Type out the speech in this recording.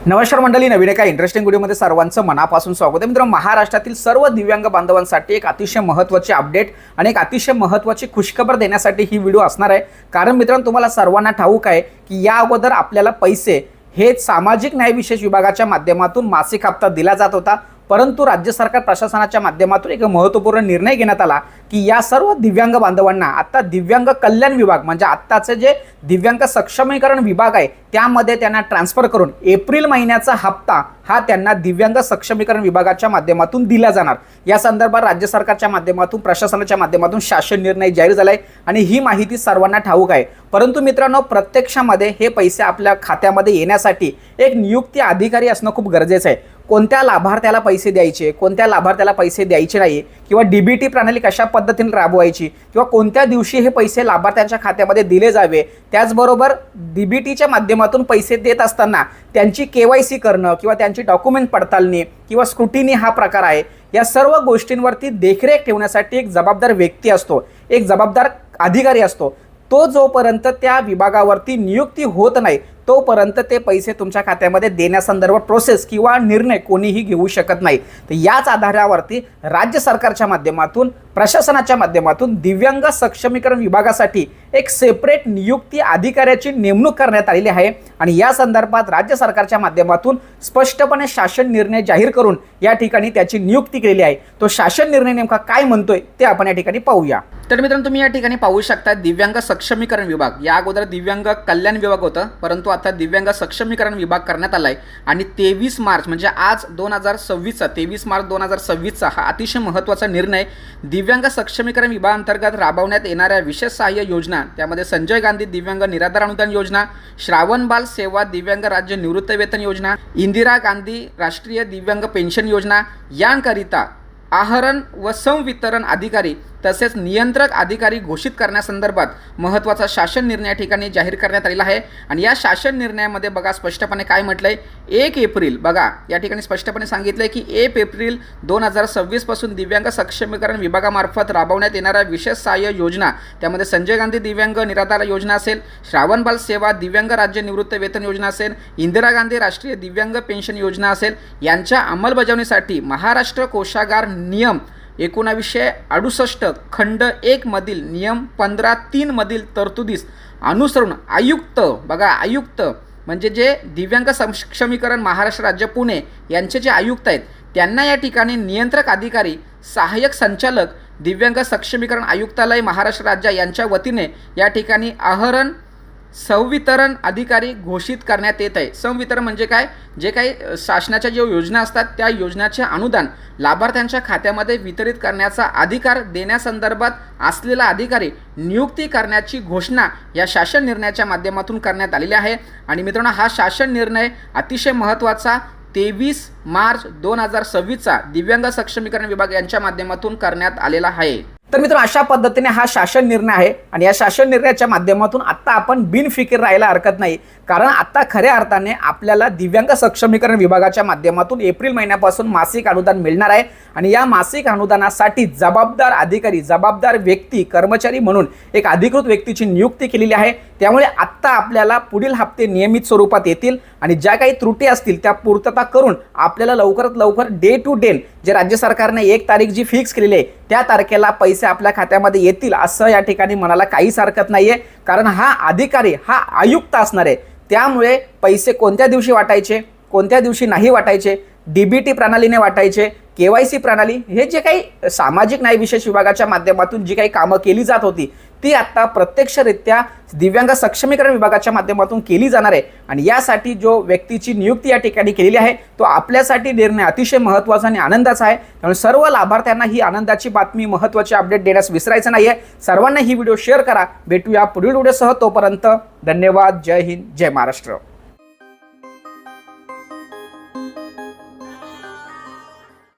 नमस्कार मंडळी, नवीन एका इंटरेस्टिंग व्हिडिओमध्ये सर्वांचं मनापासून स्वागत आहे। मित्रांनो, महाराष्ट्रातील सर्व दिव्यांग बांधवांसाठी एक अतिशय महत्त्वाची अपडेट आणि एक अतिशय महत्त्वाची खुशखबर देण्यासाठी ही व्हिडिओ असणार आहे। कारण मित्रांनो, तुम्हाला सर्वांना ठाऊक आहे की या अगोदर आपल्याला पैसे हे सामाजिक न्याय विशेष विभागाच्या माध्यमातून मासिक हप्ता दिला जात होता, परंतु राज्य सरकार प्रशासनाच्या माध्यमातून एक महत्त्वपूर्ण निर्णय घेण्यात आला की या सर्व दिव्यांग बांधवांना आता दिव्यांग कल्याण विभाग म्हणजे आत्ताचे जे दिव्यांग सक्षमीकरण विभाग आहे त्यामध्ये त्यांना ट्रान्सफर करून एप्रिल महिन्याचा हप्ता हा त्यांना दिव्यांग सक्षमीकरण विभागाच्या माध्यमातून दिला जाणार। या संदर्भात राज्य सरकारच्या माध्यमातून प्रशासनाच्या माध्यमातून शासन निर्णय जाहीर झालाय आणि ही माहिती सर्वांना ठाऊक आहे। परंतु मित्रांनो, प्रत्यक्षामध्ये हे पैसे आपल्या खात्यामध्ये येण्यासाठी एक नियुक्ती अधिकारी असणं खूप गरजेचं आहे। कोणत्या लाभार्थ्याला पैसे द्यायचे, कोणत्या लाभार्थ्याला पैसे द्यायचे नाही, किंवा डीबीटी प्रणाली कशा पद्धतीने राबवायची, किंवा कोणत्या दिवशी हे पैसे लाभार्थ्यांच्या खात्यामध्ये दिले जावे, त्याचबरोबर डीबीटीच्या माध्यमातून पैसे देत असताना त्यांची केवायसी करणं किंवा त्यांची डॉक्युमेंट पडताळणी किंवा स्क्रुटिनी हा प्रकार आहे। या सर्व गोष्टींवरती देखरेख ठेवण्यासाठी एक जबाबदार व्यक्ती असतो, एक जबाबदार अधिकारी असतो। तो जोपर्यंत त्या विभागावरती नियुक्ती होत नाही तोपर्यंत ते पैसे तुमच्या खात्यामध्ये देण्यासंदर्भात प्रोसेस किंवा निर्णय कोणीही घेऊ शकत नाही। तर याच आधारावरती राज्य सरकारच्या माध्यमातून प्रशासनाच्या माध्यमातून दिव्यांग सक्षमीकरण विभागासाठी एक सेपरेट नियुक्ती अधिकाऱ्याची नेमणूक करण्यात आलेली आहे आणि या संदर्भात राज्य सरकारच्या माध्यमातून स्पष्टपणे शासन निर्णय जाहीर करून या ठिकाणी त्याची नियुक्ती केलेली आहे। तो शासन निर्णय नेमका काय म्हणतोय ते आपण या ठिकाणी पाहूया। तर मित्रांनो, तुम्ही या ठिकाणी पाहू शकता दिव्यांग सक्षमीकरण विभाग, या अगोदर दिव्यांग कल्याण विभाग होता, परंतु आता दिव्यांग सक्षमीकरण विभाग करण्यात आलाय आणि 23 मार्च म्हणजे आज 2026चा 23 मार्च 2026चा हा अतिशय महत्त्वाचा निर्णय दिव्यांग सक्षमीकरण विभागांतर्गत राबवण्यात येणाऱ्या विशेष सहाय्य योजना, त्यामध्ये संजय गांधी दिव्यांग निराधार अनुदान योजना, श्रावण बाल सेवा दिव्यांग राज्य निवृत्त वेतन योजना, इंदिरा गांधी राष्ट्रीय दिव्यांग पेन्शन योजना यांकरिता आहरण व संवितरण अधिकारी तसेच नियंत्रक अधिकारी घोषित करण्यासंदर्भात महत्त्वाचा शासन निर्णय या ठिकाणी जाहीर करण्यात आलेला आहे। आणि या शासन निर्णयामध्ये बघा स्पष्टपणे काय म्हटलंय, 1 एप्रिल बघा या ठिकाणी स्पष्टपणे सांगितलंय की 1 एप्रिल 2026 पासून दिव्यांग सक्षमीकरण विभागामार्फत राबवण्यात येणाऱ्या विशेष सहाय्य योजना, त्यामध्ये संजय गांधी दिव्यांग निराधार योजना असेल, श्रावण बाल सेवा दिव्यांग राज्य निवृत्त वेतन योजना असेल, इंदिरा गांधी राष्ट्रीय दिव्यांग पेन्शन योजना असेल, यांच्या अंमलबजावणीसाठी महाराष्ट्र कोषागार नियम 1968 खंड 1 मधील नियम 15(3) मधील तरतुदीस अनुसरून आयुक्त, बघा आयुक्त म्हणजे जे दिव्यांग सक्षमीकरण महाराष्ट्र राज्य पुणे यांचे जे आयुक्त आहेत त्यांना या ठिकाणी नियंत्रक अधिकारी, सहाय्यक संचालक, दिव्यांग सक्षमीकरण आयुक्तालय महाराष्ट्र राज्य यांच्या वतीने या ठिकाणी आहरण संवितरण अधिकारी घोषित करण्यात येत आहे। संवितरण म्हणजे काय, जे काही शासनाच्या ज्या योजना असतात त्या योजनाचे अनुदान लाभार्थ्यांच्या खात्यामध्ये वितरित करण्याचा अधिकार देण्यासंदर्भात असलेला अधिकारी नियुक्ती करण्याची घोषणा या शासन निर्णयाच्या माध्यमातून करण्यात आलेली आहे। आणि मित्रांनो, हा शासन निर्णय अतिशय महत्त्वाचा 23 मार्च 2026चा दिव्यांग सक्षमीकरण विभाग यांच्या माध्यमातून करण्यात आलेला आहे। तर मित्रांनो, अशा पद्धतीने हा शासन निर्णय आहे आणि या शासन निर्णयाच्या माध्यमातून आता आपण बिनफिकीर राहायला हरकत नाही, कारण आता खऱ्या अर्थाने आपल्याला दिव्यांग सक्षमीकरण विभागाच्या माध्यमातून एप्रिल महिन्यापासून मासिक अनुदान मिळणार आहे आणि या मासिक अनुदानासाठी जबाबदार अधिकारी, जबाबदार व्यक्ती, कर्मचारी म्हणून एक अधिकृत व्यक्तीची नियुक्ती केलेली आहे। त्यामुळे आता आपल्याला पुढील हप्ते नियमित स्वरूपात येतील आणि ज्या काही त्रुटी असतील त्या पूर्तता करून आपल्याला लवकरात लवकर डे टू डे जे राज्य सरकारने 1 तारीख जी फिक्स केलेली आहे त्या तारखेला पैसे आपल्या खात्यामध्ये येतील असं या ठिकाणी म्हणायला काहीच हरकत नाहीये। कारण हा अधिकारी हा आयुक्त असणार आहे, त्यामुळे पैसे कोणत्या दिवशी वाटायचे, कोणत्या दिवशी नाही वाटायचे, डीबीटी प्रणालीने वाटायचे, केवायसी प्रणाली, हे जे काही सामाजिक न्याय विशेष विभागाच्या माध्यमातून जी काही कामं केली जात होती ती आता प्रत्यक्षरित्या दिव्यांग सक्षमीकरण विभागाच्या माध्यमातून केली जाणार आहे। आणि यासाठी जो व्यक्तीची नियुक्ती या ठिकाणी केलेली आहे तो आपल्यासाठी निर्णय अतिशय महत्त्वाचा आणि आनंदाचा आहे। त्यामुळे सर्व लाभार्थ्यांना ही आनंदाची बातमी, महत्त्वाची अपडेट देण्यास विसरायचं नाहीये। सर्वांना ही व्हिडिओ शेअर करा। भेटूया पुढील व्हिडिओसह, तोपर्यंत धन्यवाद। जय हिंद, जय महाराष्ट्र।